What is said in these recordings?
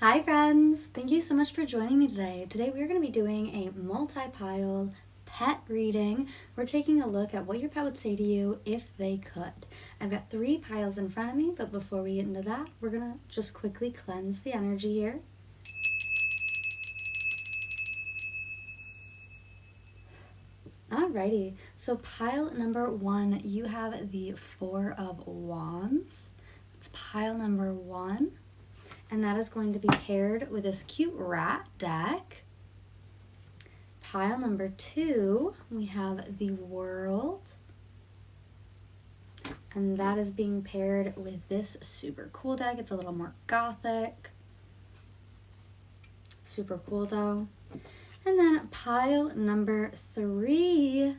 Hi friends! Thank you so much for joining me today. Today we're going to be doing a multi-pile pet reading. We're taking a look at what your pet would say to you if they could. I've got 3 piles in front of me, but before we get into that, we're going to just quickly cleanse the energy here. Alrighty, so pile number 1, you have the 4 of Wands. It's pile number 1. And that is going to be paired with this cute rat deck. Pile number 2, we have the World. And that is being paired with this super cool deck. It's a little more gothic. Super cool though. And then pile number 3,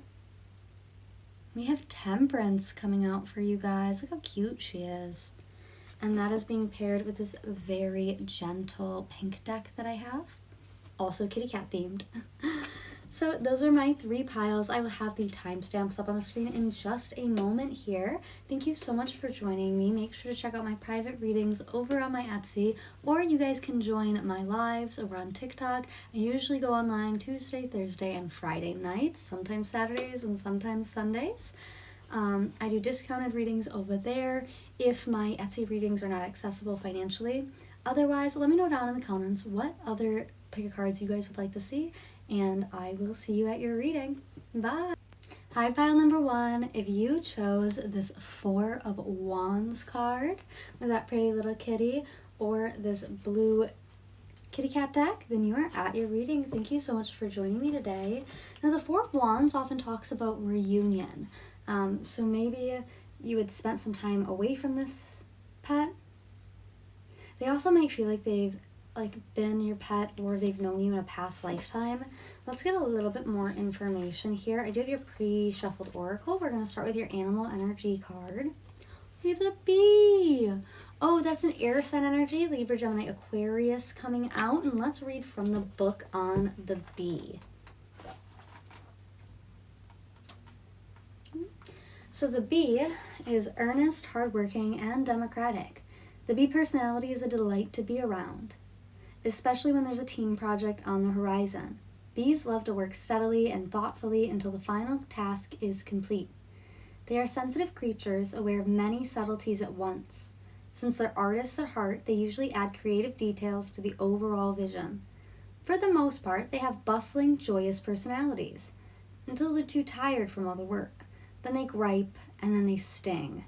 we have Temperance coming out for you guys. Look how cute she is. And that is being paired with this very gentle pink deck that I have. Also kitty cat themed. So those are my 3 piles. I will have the timestamps up on the screen in just a moment here. Thank you so much for joining me. Make sure to check out my private readings over on my Etsy, or you guys can join my lives over on TikTok. I usually go online Tuesday, Thursday, and Friday nights, sometimes Saturdays and sometimes Sundays. I do discounted readings over there if my Etsy readings are not accessible financially. Otherwise, let me know down in the comments what other pick-a-cards you guys would like to see, and I will see you at your reading. Bye! Hi, pile number 1. If you chose this 4 of Wands card with that pretty little kitty, or this blue kitty cat deck, then you are at your reading. Thank you so much for joining me today. Now, the 4 of Wands often talks about reunion. So maybe you had spent some time away from this pet. They also might feel like they've been your pet, or they've known you in a past lifetime. Let's get a little bit more information here. I do have your pre-shuffled oracle. We're going to start with your animal energy card. We have the bee. Oh, that's an air sign energy, Libra, Gemini, Aquarius coming out. And let's read from the book on the bee. So the bee is earnest, hardworking, and democratic. The bee personality is a delight to be around, especially when there's a team project on the horizon. Bees love to work steadily and thoughtfully until the final task is complete. They are sensitive creatures, aware of many subtleties at once. Since they're artists at heart, they usually add creative details to the overall vision. For the most part, they have bustling, joyous personalities, until they're too tired from all the work. Then they gripe, and then they sting.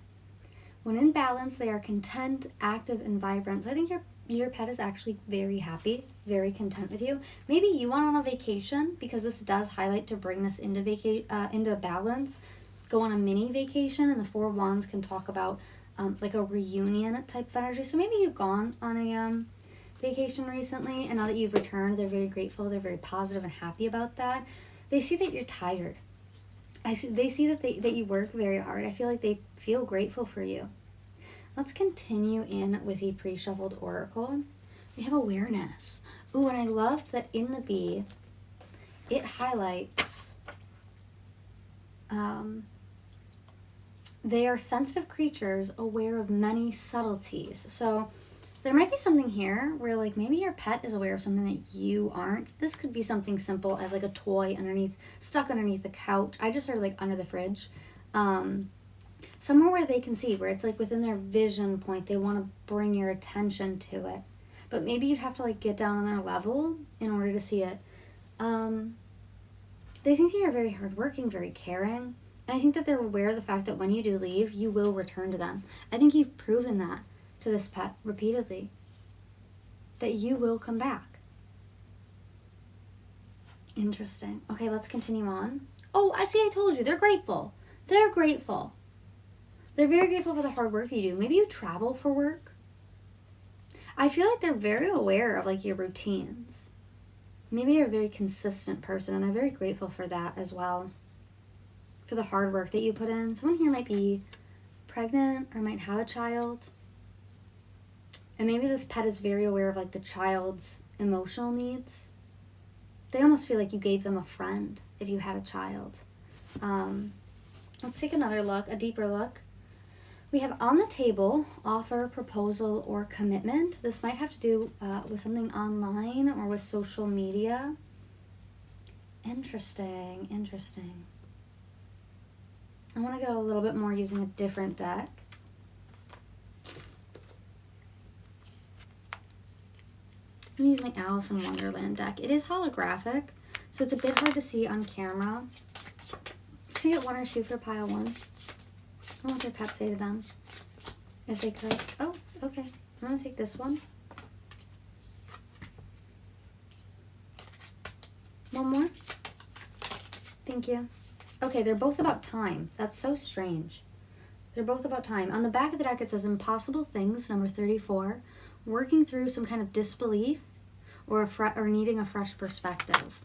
When in balance, they are content, active, and vibrant. So I think your pet is actually very happy, very content with you. Maybe you went on a vacation, because this does highlight to bring this into balance. Go on a mini vacation, and the 4 of Wands can talk about like a reunion type of energy. So maybe you've gone on a vacation recently, and now that you've returned, they're very grateful. They're very positive and happy about that. They see that you're tired. They see that you work very hard. I feel like they feel grateful for you. Let's continue in with a pre-shuffled oracle. We have awareness. Ooh, and I loved that in the bee, it highlights they are sensitive creatures aware of many subtleties. So there might be something here where like maybe your pet is aware of something that you aren't. This could be something simple as like a toy stuck underneath the couch. I just heard like under the fridge. Somewhere where they can see, where it's like within their vision point, they want to bring your attention to it. But maybe you'd have to like get down on their level in order to see it. They think that you're very hardworking, very caring. And I think that they're aware of the fact that when you do leave, you will return to them. I think you've proven that to this pet repeatedly, that you will come back. Interesting. Okay, let's continue on. Oh, I told you, they're grateful. They're grateful. They're very grateful for the hard work you do. Maybe you travel for work. I feel like they're very aware of like your routines. Maybe you're a very consistent person, and they're very grateful for that as well. For the hard work that you put in. Someone here might be pregnant or might have a child. And maybe this pet is very aware of like the child's emotional needs. They almost feel like you gave them a friend if you had a child. Let's take another look, a deeper look. We have on the table, offer, proposal, or commitment. This might have to do with something online or with social media. Interesting, interesting. I want to go a little bit more using a different deck. I'm going to use my Alice in Wonderland deck. It is holographic, so it's a bit hard to see on camera. Can I get 1 or 2 for pile 1? What would their pet say to them if they could? Oh, okay. I'm going to take this one. One more. Thank you. Okay, they're both about time. That's so strange. They're both about time. On the back of the deck, it says impossible things, number 34, working through some kind of disbelief or needing a fresh perspective.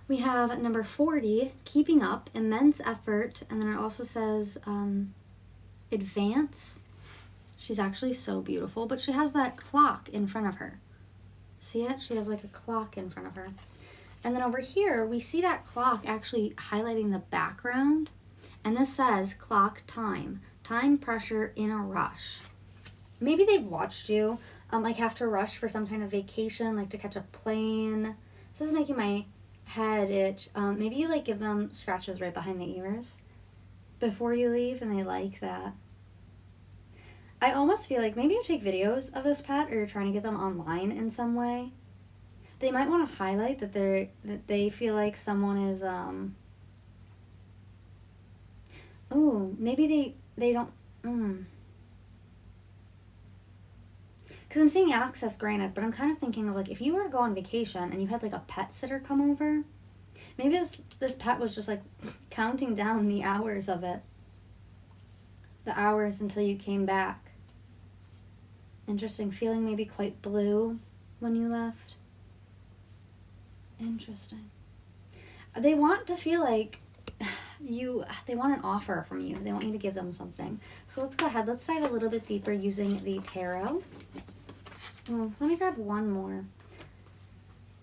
We have number 40, keeping up, immense effort, and then it also says advance. She's actually so beautiful, but she has that clock in front of her. See it? She has like a clock in front of her. And then over here, we see that clock actually highlighting the background, and this says clock time, time pressure in a rush. Maybe they've watched you like have to rush for some kind of vacation, like to catch a plane. This is making my head itch. Maybe you like give them scratches right behind the ears before you leave, and they like that. I almost feel like maybe you take videos of this pet, or you're trying to get them online in some way. They might want to highlight that they feel like someone is oh, maybe they don't because I'm seeing access granted, but I'm kind of thinking of like if you were to go on vacation and you had like a pet sitter come over, maybe this pet was just like counting down the hours of it. The hours until you came back. Interesting. Feeling maybe quite blue when you left. Interesting. They want to feel like they want an offer from you. They want you to give them something. So let's go ahead. Let's dive a little bit deeper using the tarot. Oh, let me grab one more.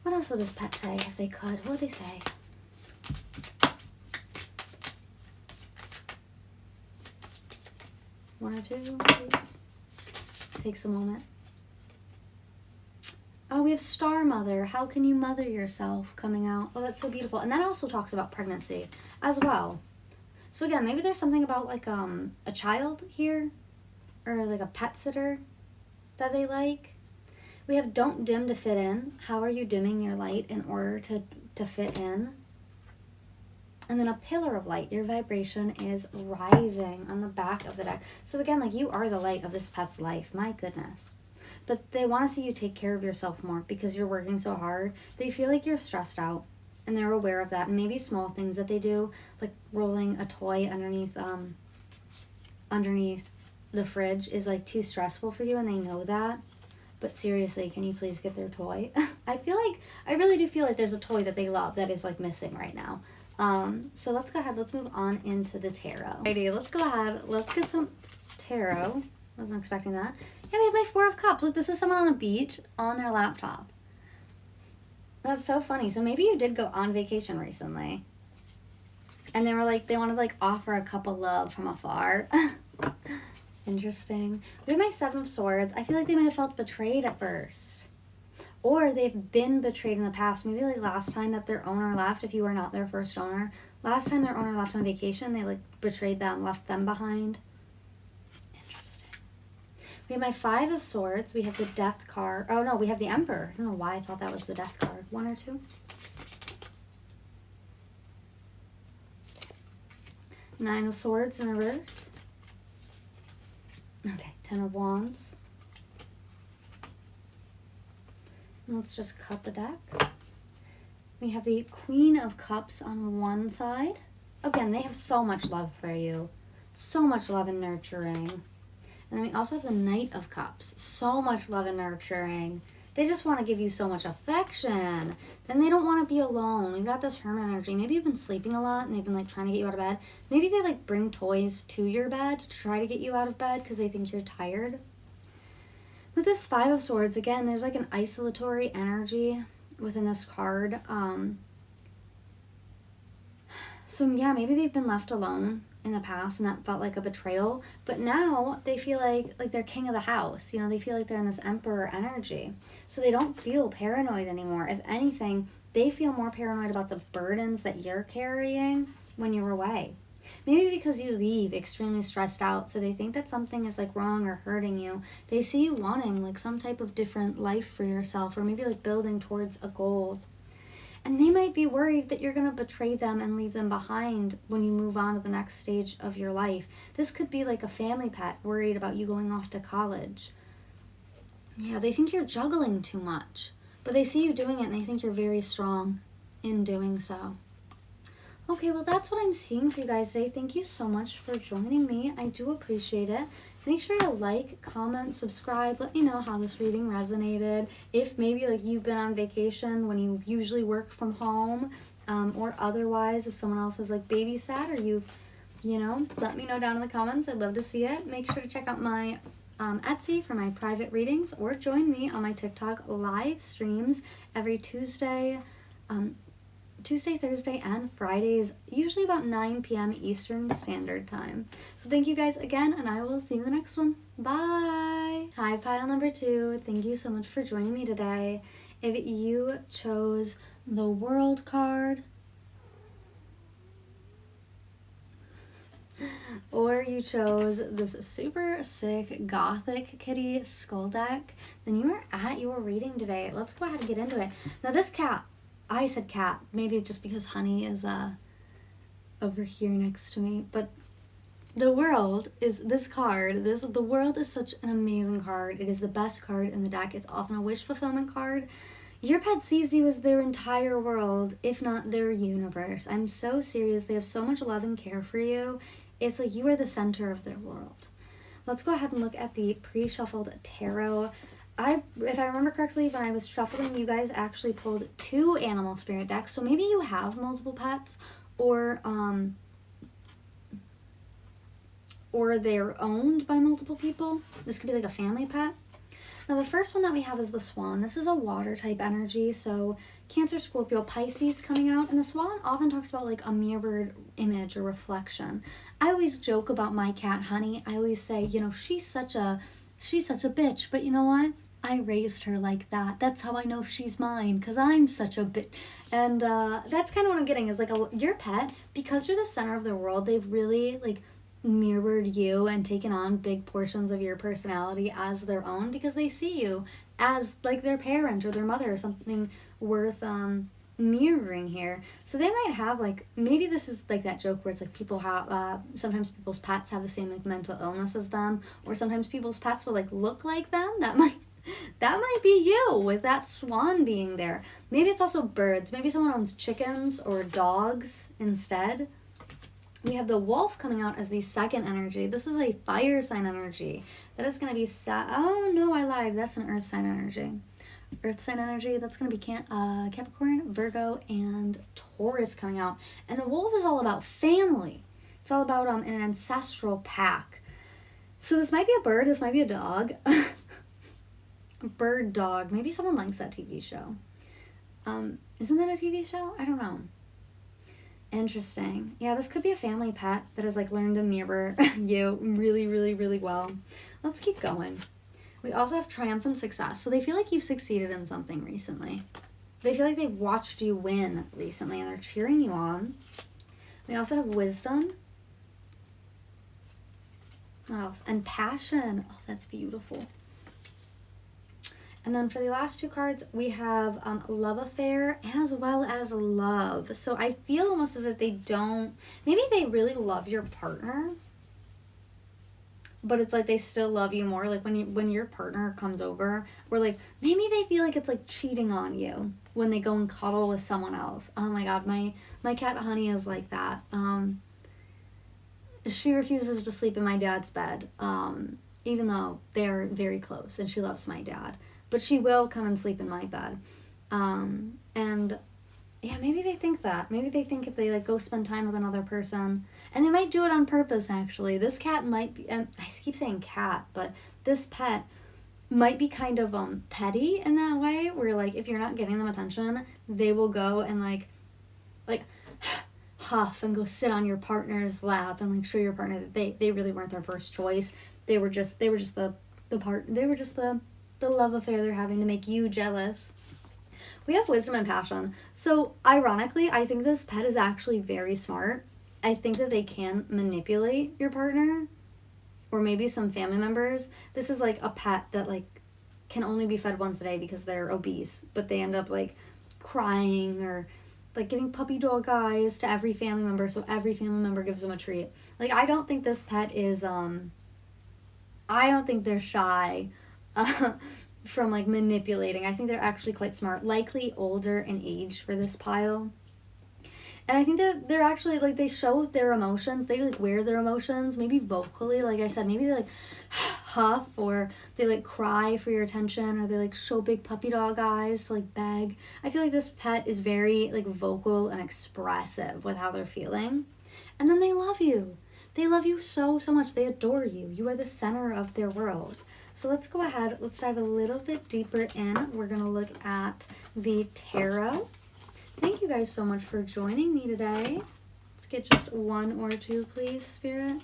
What else would this pet say if they could? What would they say? One or two, please. Takes a moment. Oh, we have Star Mother. How can you mother yourself coming out? Oh, that's so beautiful. And that also talks about pregnancy as well. So again, maybe there's something about like a child here or like a pet sitter that they like. We have don't dim to fit in. How are you dimming your light in order to fit in? And then a pillar of light. Your vibration is rising on the back of the deck. So again, like you are the light of this pet's life. My goodness. But they want to see you take care of yourself more because you're working so hard. They feel like you're stressed out and they're aware of that. And maybe small things that they do, like rolling a toy underneath the fridge is like too stressful for you and they know that. But seriously, can you please get their toy? I really do feel like there's a toy that they love that is like missing right now. So let's go ahead. Let's move on into the tarot. Alrighty, let's go ahead. Let's get some tarot. Wasn't expecting that. Yeah, we have my 4 of Cups. Look, this is someone on a beach on their laptop. That's so funny. So maybe you did go on vacation recently. And they were like, they wanted to like offer a cup of love from afar. Interesting. We have my 7 of Swords. I feel like they might have felt betrayed at first. Or they've been betrayed in the past. Maybe like last time that their owner left, if you were not their first owner. Last time their owner left on vacation, they like betrayed them, left them behind. Interesting. We have my 5 of Swords. We have the Death card. Oh no, we have the Emperor. I don't know why I thought that was the Death card. 1 or 2. Nine of Swords in reverse. Okay, 10 of Wands. Let's just cut the deck. We have the Queen of Cups on one side. Again, they have so much love for you. So much love and nurturing. And then we also have the Knight of Cups. So much love and nurturing. They just want to give you so much affection. Then they don't want to be alone. We've got this Hermit energy. Maybe you've been sleeping a lot and they've been like trying to get you out of bed. Maybe they like bring toys to your bed to try to get you out of bed because they think you're tired. With this 5 of Swords, again, there's like an isolatory energy within this card. So yeah, maybe they've been left alone in the past, and that felt like a betrayal. But now they feel like they're king of the house. You know, they feel like they're in this emperor energy. So they don't feel paranoid anymore. If anything, they feel more paranoid about the burdens that you're carrying when you're away. Maybe because you leave extremely stressed out, so they think that something is like wrong or hurting you. They see you wanting like some type of different life for yourself, or maybe like building towards a goal. And they might be worried that you're going to betray them and leave them behind when you move on to the next stage of your life. This could be like a family pet worried about you going off to college. Yeah, they think you're juggling too much, but they see you doing it and they think you're very strong in doing so. Okay, well, that's what I'm seeing for you guys today. Thank you so much for joining me. I do appreciate it. Make sure to like, comment, subscribe. Let me know how this reading resonated. If maybe like you've been on vacation when you usually work from home, or otherwise if someone else is like babysat, or you know, let me know down in the comments. I'd love to see it. Make sure to check out my Etsy for my private readings, or join me on my TikTok live streams every Tuesday, Thursday, and Fridays, usually about 9 p.m. Eastern Standard Time. So thank you guys again, and I will see you in the next one. Bye! Hi, pile number 2. Thank you so much for joining me today. If you chose the World card, or you chose this super sick gothic kitty skull deck, then you are at your reading today. Let's go ahead and get into it. Now this cat, I said cat, maybe just because Honey is over here next to me, but the World is this card. The World is such an amazing card. It is the best card in the deck. It's often a wish fulfillment card. Your pet sees you as their entire world, if not their universe. I'm so serious. They have so much love and care for you. It's like you are the center of their world. Let's go ahead and look at the pre-shuffled tarot. If I remember correctly, when I was shuffling, you guys actually pulled 2 animal spirit decks. So maybe you have multiple pets, or they're owned by multiple people. This could be like a family pet. Now the first one that we have is the Swan. This is a water type energy, so Cancer, Scorpio, Pisces coming out. And the Swan often talks about like a mirrored image or reflection. I always joke about my cat Honey. I always say, you know, she's such a bitch, but you know what? I raised her like that. That's how I know she's mine, because I'm such a bitch. And that's kind of what I'm getting, is like your pet, because you're the center of their world, they've really like mirrored you and taken on big portions of your personality as their own, because they see you as like their parent or their mother, or something worth mirroring here. So they might have like, maybe this is like that joke where it's like people have sometimes people's pets have the same like mental illness as them, or sometimes people's pets will like look like them. That might be you, with that Swan being there. Maybe it's also birds. Maybe someone owns chickens or dogs instead. We have the Wolf coming out as the second energy. This is a fire sign energy. That is going to be oh no, I lied. That's an earth sign energy. Earth sign energy, that's going to be Capricorn, Virgo, and Taurus coming out. And the Wolf is all about family. It's all about an ancestral pack. So this might be a bird. This might be a dog. Bird dog. Maybe someone likes that TV show. Isn't that a TV show? I don't know. Interesting. Yeah, this could be a family pet that has like learned to mirror you really, really, really well. Let's keep going. We also have triumphant success. So they feel like you've succeeded in something recently. They feel like they've watched you win recently and they're cheering you on. We also have wisdom. What else? And passion. Oh, that's beautiful. And then for the last 2 cards, we have love affair as well as love. So I feel almost as if maybe they really love your partner, but it's like they still love you more. Like when your partner comes over, or like maybe they feel like it's like cheating on you when they go and cuddle with someone else. Oh my God, my cat Honey is like that. She refuses to sleep in my dad's bed, even though they're very close and she loves my dad. But she will come and sleep in my bed. And yeah, maybe they think that. Maybe they think if they like go spend time with another person, and they might do it on purpose actually. This cat might be, I keep saying cat, but this pet might be kind of petty in that way, where like if you're not giving them attention, they will go and like huff and go sit on your partner's lap and like show your partner that they really weren't their first choice. They were just the love affair they're having to make you jealous. We have wisdom and passion. So ironically, I think this pet is actually very smart. I think that they can manipulate your partner or maybe some family members. This is like a pet that like can only be fed once a day because they're obese, but they end up like crying or like giving puppy dog eyes to every family member, so every family member gives them a treat. Like, I don't think this pet is I don't think they're shy from like manipulating. I think they're actually quite smart, likely older in age for this pile. And I think that they're actually, like, they show their emotions. They, like, wear their emotions, maybe vocally, like I said. Maybe they, like, huff, or they, like, cry for your attention, or they, like, show big puppy dog eyes to, like, beg. I feel like this pet is very, like, vocal and expressive with how they're feeling. And then they love you. They love you so, so much. They adore you. You are the center of their world. So let's go ahead. Let's dive a little bit deeper in. We're going to look at the tarot. Thank you guys so much for joining me today. Let's get just one or two, please, Spirit.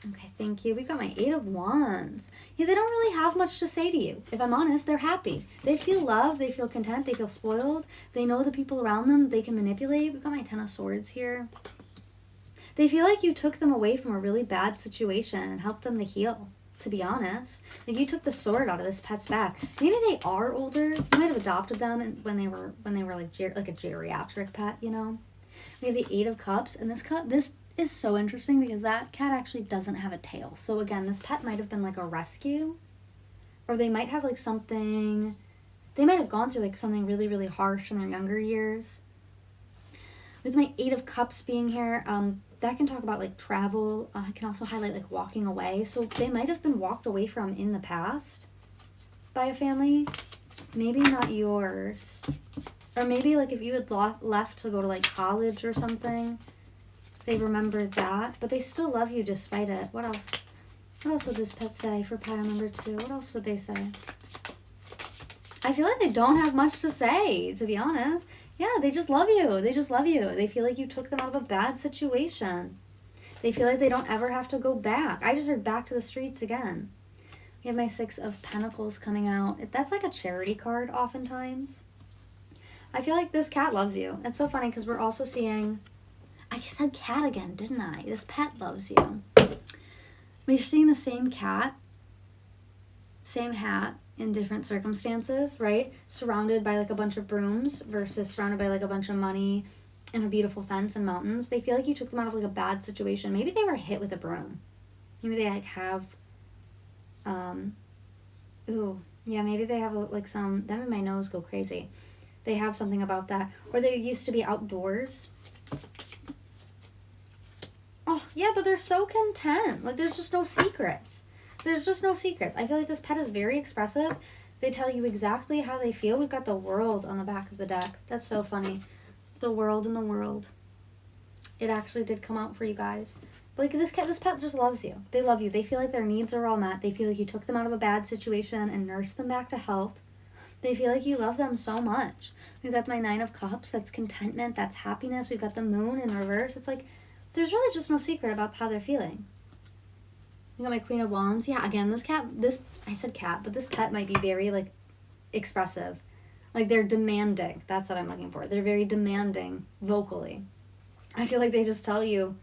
Okay, thank you. We got my 8 of Wands. Yeah, they don't really have much to say to you. If I'm honest, they're happy. They feel loved. They feel content. They feel spoiled. They know the people around them they can manipulate. We got my 10 of Swords here. They feel like you took them away from a really bad situation and helped them to heal. To be honest, like, you took the sword out of this pet's back. Maybe they are older. You might have adopted them when they were like a geriatric pet, you know. We have the 8 of Cups, and this is so interesting because that cat actually doesn't have a tail. So again, this pet might have been like a rescue, or they might have like something. They might have gone through like something really, really harsh in their younger years. With my 8 of Cups being here, that can talk about like travel. It can also highlight like walking away. So they might have been walked away from in the past by a family. Maybe not yours. Or maybe like if you had left to go to like college or something, they remembered that. But they still love you despite it. What else? What else would this pet say for pile number 2? What else would they say? I feel like they don't have much to say, to be honest. Yeah, they just love you. They just love you. They feel like you took them out of a bad situation. They feel like they don't ever have to go back. I just heard back to the streets again. We have my 6 of Pentacles coming out. That's like a charity card oftentimes. I feel like this cat loves you. It's so funny because we're also seeing... I said cat again, didn't I? This pet loves you. We've seen the same cat, same hat, in different circumstances, right? Surrounded by like a bunch of brooms versus surrounded by like a bunch of money and a beautiful fence and mountains. They feel like you took them out of like a bad situation. Maybe they were hit with a broom. Maybe they like have, maybe they have like some, that made my nose go crazy. They have something about that. Or they used to be outdoors. Oh, yeah, but they're so content. Like, there's just no secrets. There's just no secrets. I feel like this pet is very expressive. They tell you exactly how they feel. We've got the World on the back of the deck. That's so funny. The World and the World. It actually did come out for you guys. Like, this pet just loves you. They love you. They feel like their needs are all met. They feel like you took them out of a bad situation and nursed them back to health. They feel like you love them so much. We've got my 9 of Cups. That's contentment. That's happiness. We've got the Moon in reverse. It's like, there's really just no secret about how they're feeling. We got my Queen of Wands. Yeah, again, I said cat, but this pet might be very, like, expressive. Like, they're demanding. That's what I'm looking for. They're very demanding vocally. I feel like they just tell you,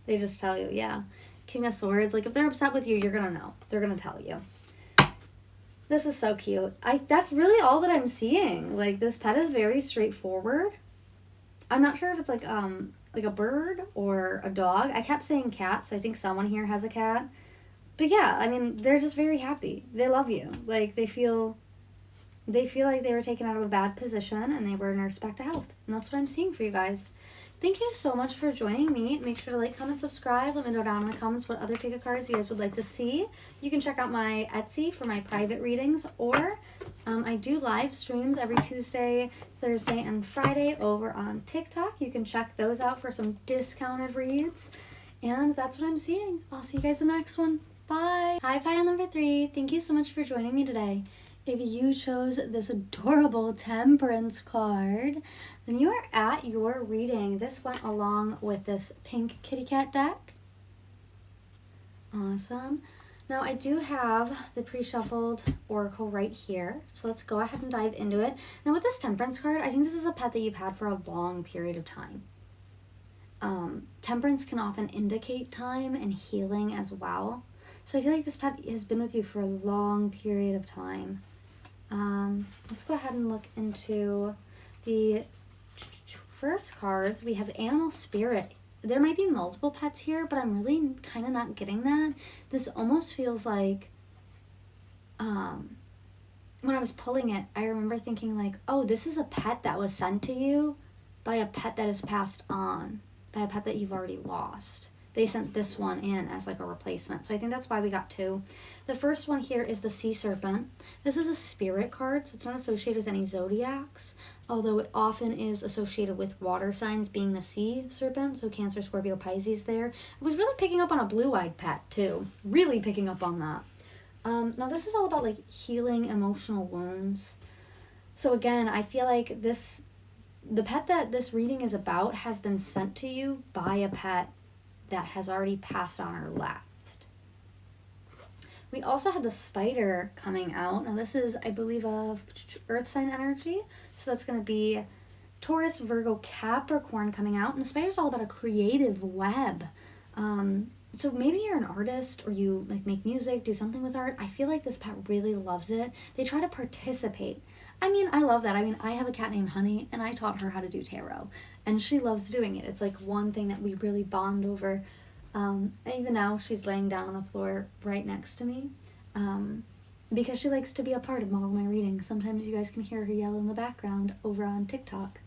yeah. King of Swords. Like, if they're upset with you, you're going to know. They're going to tell you. This is so cute. That's really all that I'm seeing. Like, this pet is very straightforward. I'm not sure if it's, like a bird or a dog. I kept saying cat, so I think someone here has a cat. But yeah, I mean, they're just very happy. They love you. Like, they feel like they were taken out of a bad position and they were nursed back to health. And that's what I'm seeing for you guys. Thank you so much for joining me. Make sure to like, comment, subscribe. Let me know down in the comments what other pick a cards you guys would like to see. You can check out my Etsy for my private readings, or I do live streams every Tuesday, Thursday, and Friday over on TikTok. You can check those out for some discounted reads. And that's what I'm seeing. I'll see you guys in the next one. Bye. Hi, pile number 3. Thank you so much for joining me today. If you chose this adorable Temperance card, then you are at your reading. This went along with this pink kitty cat deck. Awesome. Now I do have the pre-shuffled oracle right here, so let's go ahead and dive into it. Now with this Temperance card, I think this is a pet that you've had for a long period of time. Temperance can often indicate time and healing as well. So I feel like this pet has been with you for a long period of time. Let's go ahead and look into the first cards. We have Animal Spirit. There might be multiple pets here, but I'm really kind of not getting that. This almost feels like, when I was pulling it, I remember thinking like, oh, this is a pet that was sent to you by a pet that is passed on, by a pet that you've already lost. They sent this one in as like a replacement. So I think that's why we got two. The first one here is the Sea Serpent. This is a spirit card, so it's not associated with any zodiacs, although it often is associated with water signs, being the Sea Serpent, so Cancer, Scorpio, Pisces there. I was really picking up on a blue-eyed pet too. Really picking up on that. Now this is all about like healing emotional wounds. So again, I feel like the pet that this reading is about has been sent to you by a pet that has already passed on or left. We also had the spider coming out. Now this is, I believe, a earth sign energy. So that's going to be Taurus, Virgo, Capricorn coming out. And the spider's all about a creative web. So maybe you're an artist or you like make music, do something with art. I feel like this pet really loves it. They try to participate. I mean, I love that. I mean, I have a cat named Honey, and I taught her how to do tarot, and she loves doing it. It's like one thing that we really bond over. Even now, she's laying down on the floor right next to me, because she likes to be a part of all of my readings. Sometimes you guys can hear her yell in the background over on TikTok.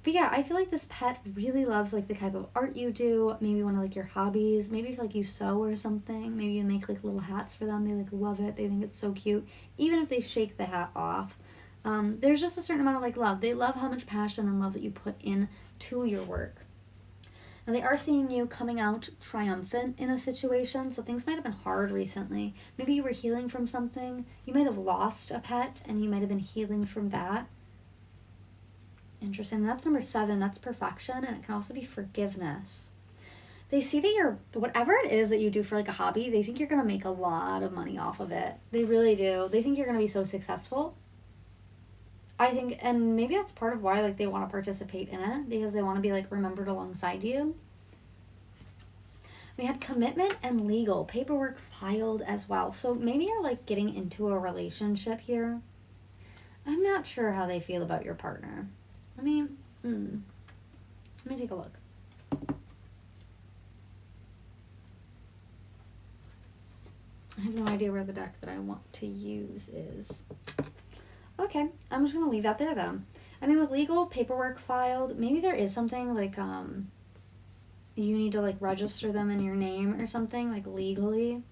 But yeah, I feel like this pet really loves like the type of art you do, maybe one of like your hobbies, maybe if like you sew or something, maybe you make like little hats for them, they like love it, they think it's so cute, even if they shake the hat off. There's just a certain amount of like love. They love how much passion and love that you put into your work. Now they are seeing you coming out triumphant in a situation, so things might have been hard recently. Maybe you were healing from something, you might have lost a pet and you might have been healing from that. Interesting. That's number 7. That's perfection, and it can also be forgiveness. They see that you're, whatever it is that you do for like a hobby, they think you're going to make a lot of money off of it. They really do. They think you're going to be so successful. I think, and maybe that's part of why like they want to participate in it, because they want to be like remembered alongside you. We had commitment and legal paperwork filed as well. So maybe you're like getting into a relationship here. I'm not sure how they feel about your partner. Let me take a look. I have no idea where the deck that I want to use is. Okay, I'm just going to leave that there though. I mean, with legal paperwork filed, maybe there is something like, you need to like register them in your name or something, like legally.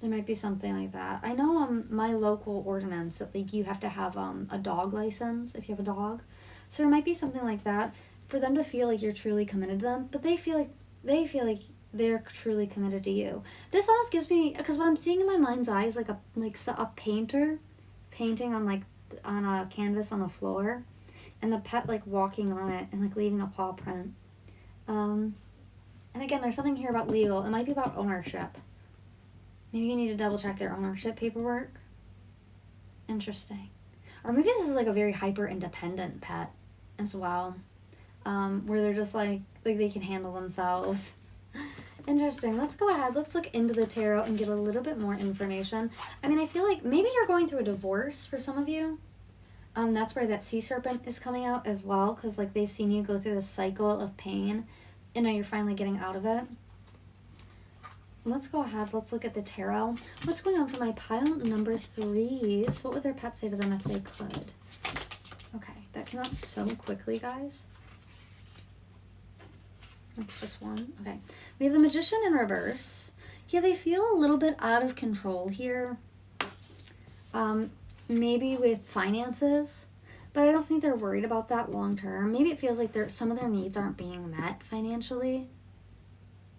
There might be something like that. I know my local ordinance that like you have to have a dog license if you have a dog. So there might be something like that for them to feel like you're truly committed to them, but they feel like they're truly committed to you. This almost gives me, because what I'm seeing in my mind's eye is like a painter painting on a canvas on the floor, and the pet like walking on it and like leaving a paw print. And again, there's something here about legal. It might be about ownership. Maybe you need to double check their ownership paperwork. Interesting. Or maybe this is like a very hyper independent pet as well, where they're just like they can handle themselves. Interesting. Let's go ahead. Let's look into the tarot and get a little bit more information. I mean, I feel like maybe you're going through a divorce for some of you. That's where that sea serpent is coming out as well, because like they've seen you go through this cycle of pain, and now you're finally getting out of it. Let's go ahead. Let's look at the tarot. What's going on for my pile number 3s? What would their pet say to them if they could? Okay, that came out so quickly, guys. That's just one. Okay. We have the Magician in reverse. Yeah, they feel a little bit out of control here. Maybe with finances, but I don't think they're worried about that long term. Maybe it feels like some of their needs aren't being met financially.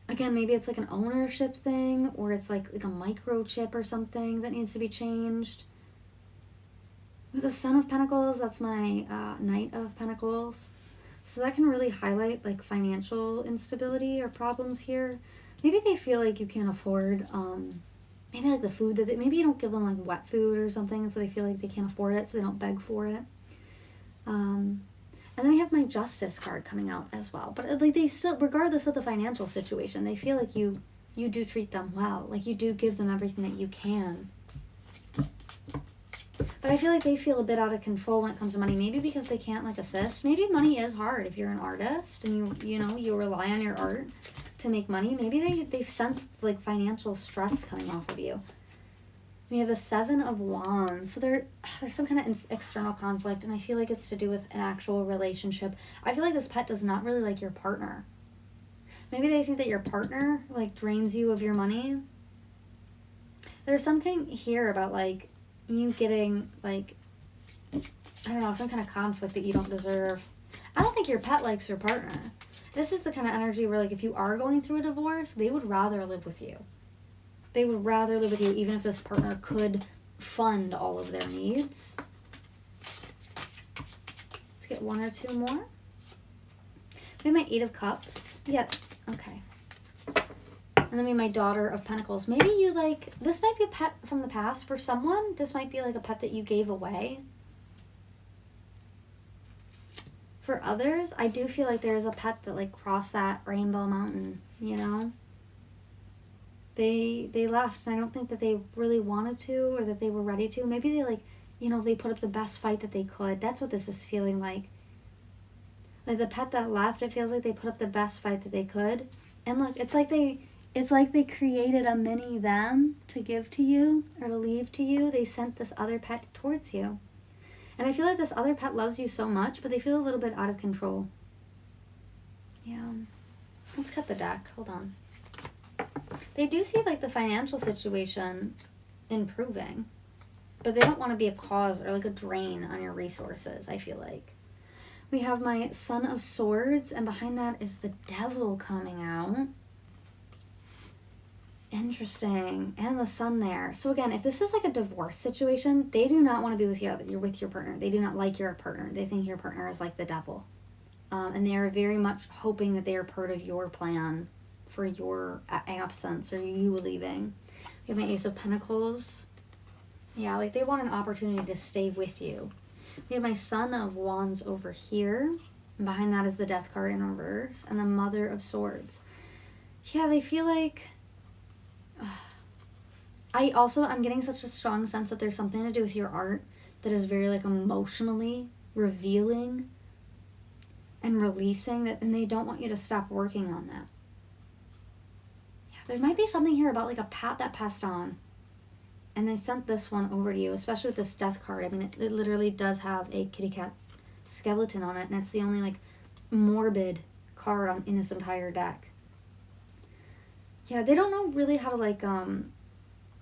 Again, maybe it's like an ownership thing, or it's like a microchip or something that needs to be changed. With the Son of Pentacles, that's my Knight of Pentacles. So that can really highlight like financial instability or problems here. Maybe they feel like you can't afford, maybe like the food that maybe you don't give them like wet food or something, so they feel like they can't afford it, so they don't beg for it. And then we have my Justice card coming out as well. But like they still, regardless of the financial situation, they feel like you do treat them well. Like you do give them everything that you can. But I feel like they feel a bit out of control when it comes to money. Maybe because they can't like assist. Maybe money is hard if you're an artist and you rely on your art to make money. Maybe they've sensed like financial stress coming off of you. We have the Seven of Wands. So there's some kind of external conflict, and I feel like it's to do with an actual relationship. I feel like this pet does not really like your partner. Maybe they think that your partner like drains you of your money. There's something here about like you getting like, I don't know, some kind of conflict that you don't deserve. I don't think your pet likes your partner. This is the kind of energy where like if you are going through a divorce, they would rather live with you. They would rather live with you even if this partner could fund all of their needs. Let's get one or two more. We have my Eight of Cups. Yeah, okay. And then we have my Daughter of Pentacles. Maybe you like, this might be a pet from the past. For someone, this might be like a pet that you gave away. For others, I do feel like there's a pet that like crossed that rainbow mountain, you know? They left, and I don't think that they really wanted to or that they were ready to. Maybe they like, they put up the best fight that they could. That's what this is feeling like. Like the pet that left, it feels like they put up the best fight that they could. And look, it's like they created a mini them to give to you or to leave to you. They sent this other pet towards you. And I feel like this other pet loves you so much, but they feel a little bit out of control. Yeah. Let's cut the deck. Hold on. They do see like the financial situation improving, but they don't want to be a cause or like a drain on your resources, I feel like. We have my Son of Swords, and behind that is the Devil coming out. Interesting. And the Sun there. So again, if this is like a divorce situation, they do not want to be with your partner. They do not like your partner. They think your partner is like the devil. And they are very much hoping that they are part of your plan for your absence or you leaving. We have my Ace of Pentacles. Yeah, like they want an opportunity to stay with you. We have my Son of Wands over here. And behind that is the Death card in reverse. And the Mother of Swords. Yeah, they feel like... I'm getting such a strong sense that there's something to do with your art that is very like emotionally revealing and releasing, and they don't want you to stop working on that. There might be something here about like a pet that passed on, and they sent this one over to you, especially with this Death card. I mean, it literally does have a kitty cat skeleton on it, and it's the only like morbid card in this entire deck. Yeah, they don't know really how to like,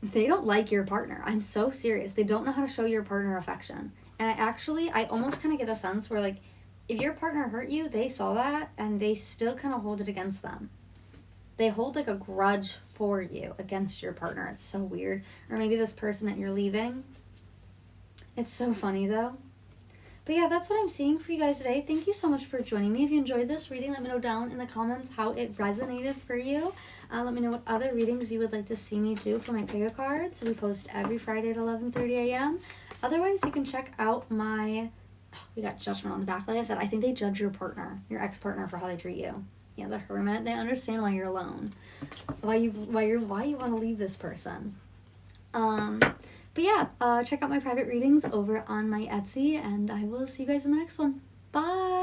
they don't like your partner. I'm so serious. They don't know how to show your partner affection. And I almost kind of get a sense where like, if your partner hurt you, they saw that, and they still kind of hold it against them. They hold like a grudge for you against your partner. It's so weird. Or maybe this person that you're leaving. It's so funny though. But yeah, that's what I'm seeing for you guys today. Thank you so much for joining me. If you enjoyed this reading, let me know down in the comments how it resonated for you. Let me know what other readings you would like to see me do for my pick-a-cards. We post every Friday at 11:30 a.m. Otherwise, you can check out my... we got Judgment on the back. Like I said, I think they judge your partner, your ex-partner, for how they treat you. Yeah, the Hermit. They understand why you're alone, why you want to leave this person. But yeah, check out my private readings over on my Etsy, and I will see you guys in the next one. Bye.